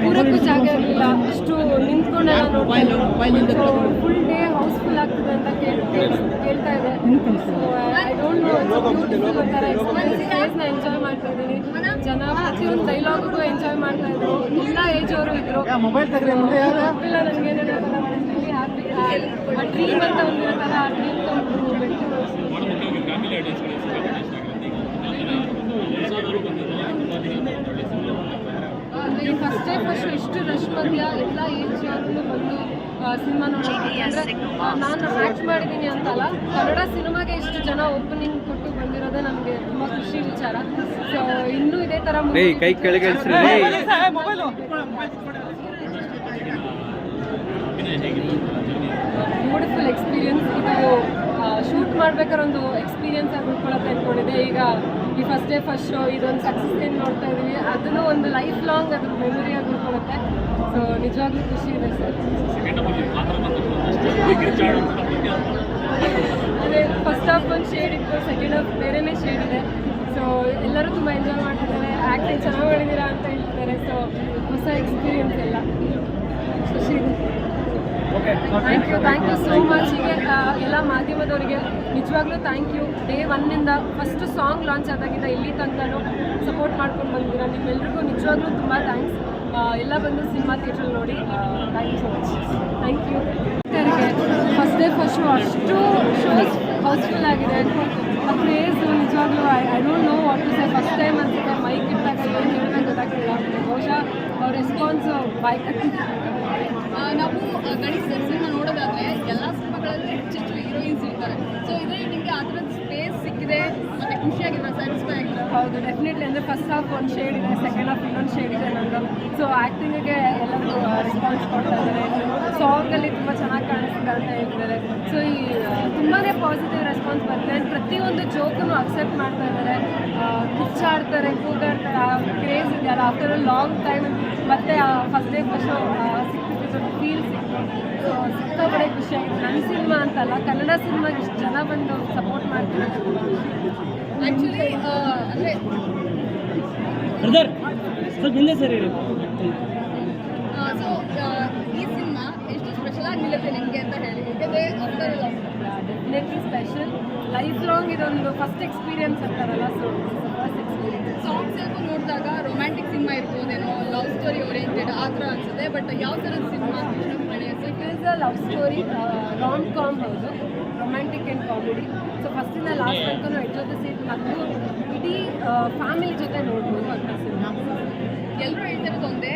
ಕೂರಕ್ಕೂ ಜಾಗ ಇರಲಿಲ್ಲ, ಅಷ್ಟು ನಿಂತ್ಕೊಂಡೆಲ್ಲ ನೋಡ್ತಾ ಇದ್ರು. ಫುಲ್ ಡೇ ಹೌಸ್ಫುಲ್ ಆಗ್ತದೆ ಅಂತ ಕೇಳ್ತಾ ಇದೆ. So I don't no, beautiful ಒಂಥರ ಎಕ್ಸ್ಪೀರಿಯನ್ಸ್ನ ಎಂಜಾಯ್ ಮಾಡ್ತಾ ಇದ್ದೀನಿ. ಜನ ಪ್ರತಿಯೊಂದು ಡೈಲಾಗಿಗೂ ಎಂಜಾಯ್ ಮಾಡ್ತಾ ಇದ್ರು, ಎಲ್ಲ ಏಜ್ ಅವರು ಇದ್ರು. ಗೊತ್ತಿಲ್ಲ ನನಗೇನೇನು ಹ್ಯಾಪಿ. ಆ ಡ್ರೀಮ್ ಅಂತ ಒಂದಿರುತ್ತಲ್ಲ, ಆ ಡ್ರೀಮ್ ಅಂದರೆ ಈ ಫಸ್ಟ್ ಇಷ್ಟು ರಶ್ ಮಧ್ಯ ಎಲ್ಲ ಏಜ್ ಅವರು ಬಂದು ಸಿನಿಮಾ ನೋಡೋದು. ಅಂದರೆ ನಾನು ಆ್ಯಕ್ಟ್ ಮಾಡಿದ್ದೀನಿ ಅಂತಲ್ಲ, ಕನ್ನಡ ಸಿನಿಮಾಗೆ ಇಷ್ಟು ಜನ ಓಪನಿಂಗ್ ಕೊಟ್ಟು ಬಂದಿರೋದೇ ನನಗೆ ತುಂಬ ಖುಷಿ ವಿಚಾರ. ಸೊ ಇನ್ನೂ ಇದೇ ಥರ ಬ್ಯೂಟಿಫುಲ್ ಎಕ್ಸ್ಪೀರಿಯನ್ಸ್. ಇದು ಶೂಟ್ ಮಾಡ್ಬೇಕಾದ್ರೆ ಒಂದು ಎಕ್ಸ್ಪೀರಿಯನ್ಸ್ ಆಗಿ ಉಳ್ಕೊಳತ್ತೆ ಅಂದ್ಕೊಂಡಿದ್ದೆ. ಈಗ ಈ ಫಸ್ಟ್ ಶೋ ಇದೊಂದು ಸಕ್ಸಸ್ ಏನು ನೋಡ್ತಾ ಇದ್ದೀವಿ, ಅದನ್ನು ಒಂದು ಲೈಫ್ ಲಾಂಗ್ ಅದ್ರ ಮೆಮೊರಿಯಾಗಿ ಉಳ್ಕೊಳುತ್ತೆ. ಸೊ ನಿಜವಾಗ್ಲೂ ಖುಷಿ ಇದೆ ಸರ್. ಅದೇ ಫಸ್ಟ್ ಹಾಫ್ ಒಂದು ಶೇಡ್ ಇತ್ತು, ಸೆಕೆಂಡ್ ಹಾಫ್ ಬೇರೆನೇ ಶೇಡ್ ಇದೆ. ಸೊ ಎಲ್ಲರೂ ತುಂಬ ಎಂಜಾಯ್ ಮಾಡ್ತಿದ್ದಾರೆ, ಆ್ಯಕ್ಟಿಂಗ್ ಚೆನ್ನಾಗಿ ಮಾಡಿದ್ದೀರಾ ಅಂತ ಹೇಳ್ತಿದ್ದಾರೆ. ಸೊ ಹೊಸ ಎಕ್ಸ್ಪೀರಿಯನ್ಸ್ ಎಲ್ಲ ಖುಷಿ ಇದೆ. Thank you so much. ಹೀಗೆ ಎಲ್ಲ ಮಾಧ್ಯಮದವರಿಗೆ ನಿಜವಾಗ್ಲೂ ಥ್ಯಾಂಕ್ ಯು. ಡೇ ಒನ್ನಿಂದ ಫಸ್ಟ್ ಸಾಂಗ್ ಲಾಂಚ್ ಆದಾಗಿಂದ ಇಲ್ಲಿ ತನಕನೂ ಸಪೋರ್ಟ್ ಮಾಡ್ಕೊಂಡು ಬಂದಿದ್ದೀರಾ. ನಿಮ್ಮೆಲ್ರಿಗೂ ನಿಜವಾಗ್ಲೂ ತುಂಬ ಥ್ಯಾಂಕ್ಸ್. ಎಲ್ಲ ಬಂದು ಸಿನಿಮಾ ಥಿಯೇಟ್ರಲ್ಲಿ ನೋಡಿ. Thank you so much. Thank you. First show ಅಷ್ಟು ಶೋಸ್ ಹೌಸ್ಫುಲ್ ಆಗಿದೆ. ಆ ಕ್ರೇಜ್ ನಿಜವಾಗ್ಲೂ I don't know what to say. First time ಅನ್ಸುತ್ತೆ ಮೈಕ್ ಇಟ್ಟಾಗ ಏನು ಹೇಳಬೇಕು ಗೊತ್ತಾಗ್ತಿಲ್ಲ. ಬಹುಶಃ ಅವ್ರ ರೆಸ್ಪಾನ್ಸು ಬೈಕ್ ನಾವು ಗಣೇಶ್ ಸರ್ ಸಿನಿಮಾ ನೋಡೋದಾದರೆ ಎಲ್ಲ ಸಿನಿಮಾಗಳಲ್ಲಿ ಹೆಚ್ಚೆಚ್ಚು ಹೀರೋಯಿನ್ಸ್ ಇರ್ತಾರೆ. ಸೊ ಇದರಲ್ಲಿ ನಿಮಗೆ ಆ ಥರದ ಸ್ಪೇಸ್ ಸಿಕ್ಕಿದೆ ಮತ್ತು ಖುಷಿಯಾಗಿಲ್ಲ, ಸ್ಯಾಟಿಸ್ಫೈ ಆಗಿದೆ? ಹೌದು, ಡೆಫಿನೆಟ್ಲಿ. ಅಂದರೆ ಫಸ್ಟ್ ಹಾಫ್ ಒಂದು ಶೇಡ್ ಇದೆ, ಸೆಕೆಂಡ್ ಹಾಫ್ ಇನ್ನೊಂದು ಶೇಡ್ ಇದೆ ನಂದು. ಸೊ ಆ್ಯಕ್ಟಿಂಗಿಗೆ ಎಲ್ಲರೂ ರೆಸ್ಪಾನ್ಸ್ ಕೊಡ್ತಾ ಇದ್ದಾರೆ. ಸಾಂಗಲ್ಲಿ ತುಂಬ ಚೆನ್ನಾಗಿ ಕಾಣಿಸ್ತಿದೆ ಅಂತ ಹೇಳ್ತಿದ್ದಾರೆ. ಸೊ ಈ ತುಂಬಾ ಪಾಸಿಟಿವ್ ರೆಸ್ಪಾನ್ಸ್ ಬರ್ತಿದೆ. ಆ್ಯಂಡ್ ಪ್ರತಿಯೊಂದು ಜೋಕನ್ನು ಅಕ್ಸೆಪ್ಟ್ ಮಾಡ್ತಾ ಇದ್ದಾರೆ, ಕಿಚ್ಚಾಡ್ತಾರೆ, ಕೂಗಾಡ್ತಾರೆ. ಆ ಕ್ರೇಜ್ ಇದೆಯಲ್ಲ, ಆಫ್ಟರ್ ಅ ಲಾಂಗ್ ಟೈಮ್ ಮತ್ತೆ ಫಸ್ಟ್ ಡೇ ಫಸ್ಟ್ ಫೀಲ್ ಸಿಕ್ತು. ಸೊ ಸಿಕ್ಕಾಪಡೆ ಖುಷಿಯಾಗಿದೆ. ನನ್ನ ಸಿನಿಮಾ ಅಂತಲ್ಲ, ಕನ್ನಡ ಸಿನಿಮಾಗೆ ಇಷ್ಟು ಜನ ಬಂದು ಸಪೋರ್ಟ್ ಮಾಡ್ತಾರೆ. ಆ್ಯಕ್ಚುಲಿ ಅಂದರೆ ಸೊ ಈ ಸಿನಿಮಾ ಎಷ್ಟು ಸ್ಪೆಷಲ್ ಆಗಿ ನಿಲ್ಲುತ್ತೆ ನಿಮಗೆ ಅಂತ ಹೇಳಿ, ಯಾಕೆಂದರೆ after definitely special. Life long ಇದೊಂದು ಫಸ್ಟ್ ಎಕ್ಸ್ಪೀರಿಯನ್ಸ್ ಅಂತಾರಲ್ಲ, ಸೊ ಫಸ್ಟ್ ಎಕ್ಸ್ಪೀರಿಯನ್ಸ್. ಸಾಂಗ್ಸ್ ಸ್ವಲ್ಪ ನೋಡಿದಾಗ ರೊಮ್ಯಾಂಟಿಕ್ ಸಿನಿಮಾ ಇರ್ಬೋದೇನೋ, ಲವ್ ಸ್ಟೋರಿ ಓರಿಯೆಂಟೆಡ್ ಆ ಥರ ಅನಿಸುತ್ತೆ. ಬಟ್ ಯಾವ ಥರದ cinema it is a love story, rom com. ಹೌದು, ರೊಮ್ಯಾಂಟಿಕ್ ಆ್ಯಂಡ್ ಕಾಮಿಡಿ. ಸೊ ಫಸ್ಟಿಂದ ಲಾಸ್ಟ್ ತನಕ ಎಡ್ ಜೊತೆ ಸೀಟ್ ಮತ್ತು ಇಡೀ ಫ್ಯಾಮಿಲಿ ಜೊತೆ ನೋಡ್ಬೋದು ಅಂತ ಸಿನಿಮಾ. ಎಲ್ಲರೂ ಹೇಳ್ತಿರೋದು ಒಂದೇ,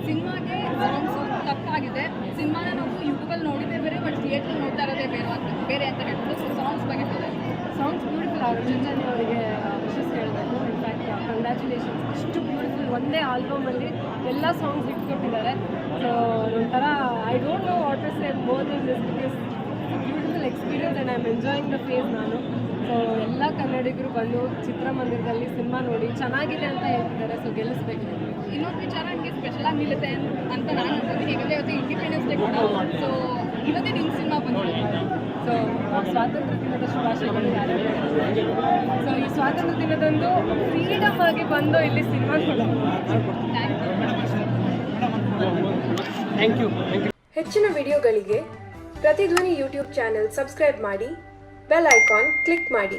ಸಿನಿಮಾಗೆ ಸಾಂಗ್ಸು ತಪ್ಪಾಗಿದೆ. ಸಿನಿಮಾನ ನಾವು ಯೂಟ್ಯೂಬಲ್ಲಿ ನೋಡಿದ್ದೇ ಬೇರೆ, ಬಟ್ ಥಿಯೇಟ್ರಲ್ಲಿ ನೋಡ್ತಾ ಇರೋದೇ ಬೇರೆ ಅಂತ ಹೇಳ್ಬೋದು. ಸೊ ಸಾಂಗ್ಸ್ ಬಗ್ಗೆ ಸಾಂಗ್ಸ್ ಬ್ಯೂಟಿಫುಲ್ ಆಗುತ್ತೆ. ಚಂಚಲಿ ಅವರಿಗೆ ವಿಶಸ್ ಹೇಳಬೇಕು. In fact congratulations. ಅಷ್ಟು ಬ್ಯೂಟಿಫುಲ್, ಒಂದೇ ಆಲ್ಬಮಲ್ಲಿ ಎಲ್ಲ ಸಾಂಗ್ಸ್ ಇಟ್ಕೊಟ್ಟಿದ್ದಾರೆ. ಸೊ ಒಂಥರ I don't know what to say more than this, because beautiful experience and I am enjoying the phase ನಾನು. ಸೊ ಎಲ್ಲ ಕನ್ನಡಿಗರು ಬಂದು ಚಿತ್ರಮಂದಿರದಲ್ಲಿ ಸಿನಿಮಾ ನೋಡಿ ಚೆನ್ನಾಗಿದೆ ಅಂತ ಹೇಳ್ತಿದ್ದಾರೆ. ಸೊ ಗೆಲ್ಲಿಸ್ಬೇಕು. ಇನ್ನೊಂದು ವಿಚಾರ ನನಗೆ ಸ್ಪೆಷಲ್ ಆಗಿ ನಿಲ್ಲುತ್ತೆ ಅಂತ ನಾನು ಅನ್ಕೋತೀನಿ. ಯಾಕಂದರೆ ಇವತ್ತು ಇಂಡಿಪೆಂಡೆನ್ಸ್ ಡೇ ಕೂಡ. ಸೊ ಇವತ್ತೇ ನಿಮ್ಮ ಸಿನಿಮಾ ಬಂದಿದೆ. ಸೊ ಸ್ವಾತಂತ್ರ್ಯ ದಿನದ ಶುಭಾಶಯಗಳು ಯಾರ್ಯಾರು. ಸೊ ಈ ಸ್ವಾತಂತ್ರ್ಯ ದಿನದಂದು ಫ್ರೀಡಮ್ ಆಗಿ ಬಂದು ಇಲ್ಲಿ ಸಿನಿಮಾ ಥ್ಯಾಂಕ್ ಯು. ಹೆಚ್ಚಿನ ವಿಡಿಯೋಗಳಿಗೆ ಪ್ರತಿಧ್ವನಿ ಯೂಟ್ಯೂಬ್ ಚಾನೆಲ್ ಸಬ್ಸ್ಕ್ರೈಬ್ ಮಾಡಿ, ಬೆಲ್ ಐಕಾನ್ ಕ್ಲಿಕ್ ಮಾಡಿ.